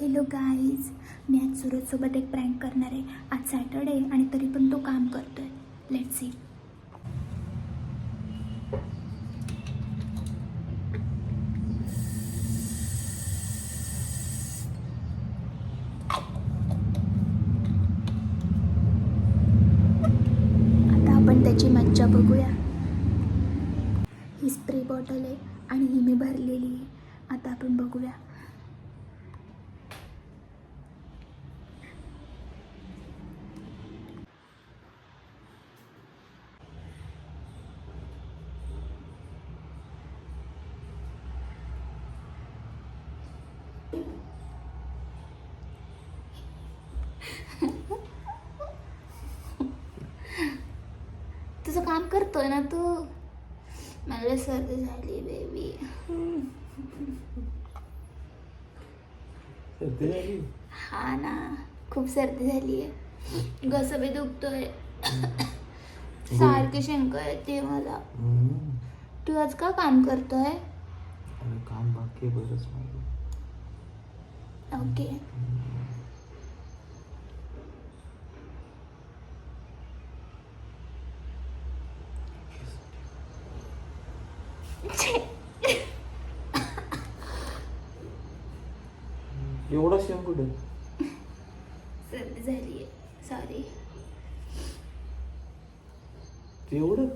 Hello guys, मी आज सूरजसोबत एक prank करणार आहे. आज सॅटर्डे आणि तरी पण तो काम करतोय. Let's see. आता आपण त्याची मज्जा बघूया. ही स्प्रे बॉटल आहे आणि ही मी भरलेली आहे. आता आपण बघूया. तुझं काम करतोय ना तू. मला सर्दी झाली बेबी. सर्दी झाली? हा ना, खूप सर्दी झाली आहे. घसा बी दुखतोय. सारखी शिंका येते मला. तू आज का काम करतोय? अरे काम बाकी आहे बरंच माझं. ओके. एवढा शॅम्पू दे. सर्दी झाली आहे, सॉरी. एवढं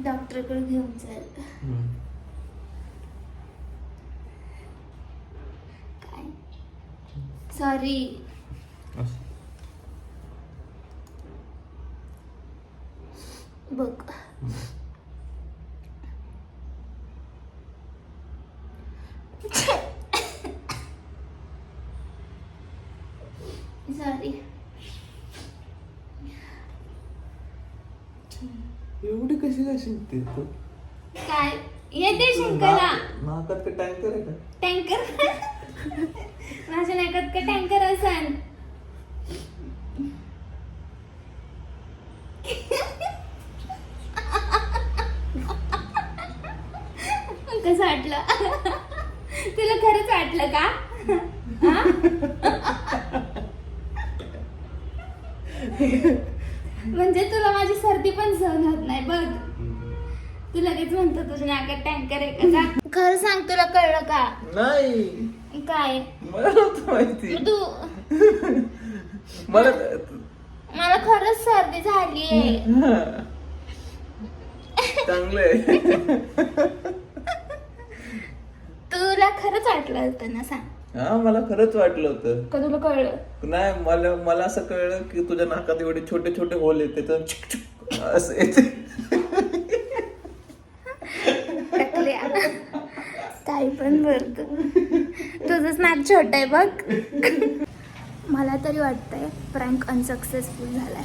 डॉक्टरकडे घेऊन चल. काय सॉरी. बघ, सॉरी. एवढी कशी काय शिंकते तू? काय येते शिंकायला? नाकात का टँकर आहे का? टँकर? माझ्या नाकात का टँकर असन? कसं वाटलं? तुला खरंच वाटलं का? हा? म्हणजे तुला माझी सर्दी पण सहन होत नाही बघ. तू लगेच म्हणतो तुझ्या नाकात टँकर आहे का? जा. खरं सांग, तुला कळलं का? नाही, काय? मला नव्हतं माहिती. तू मला खरंच सर्दी झालीये. चांगलंय. तुला खरंच वाटलं होतं ना? सांग. हा, मला खरंच वाटलं होतं. का तुला कळलं? नाही, मला असं कळलं की तुझ्या नाकात एवढे छोटे छोटे होल येते तर असं येते. काही पण बोलतो. तुझंच नाक छोट आहे बघ. मला तरी वाटतंय प्रँक अनसक्सेसफुल झालाय.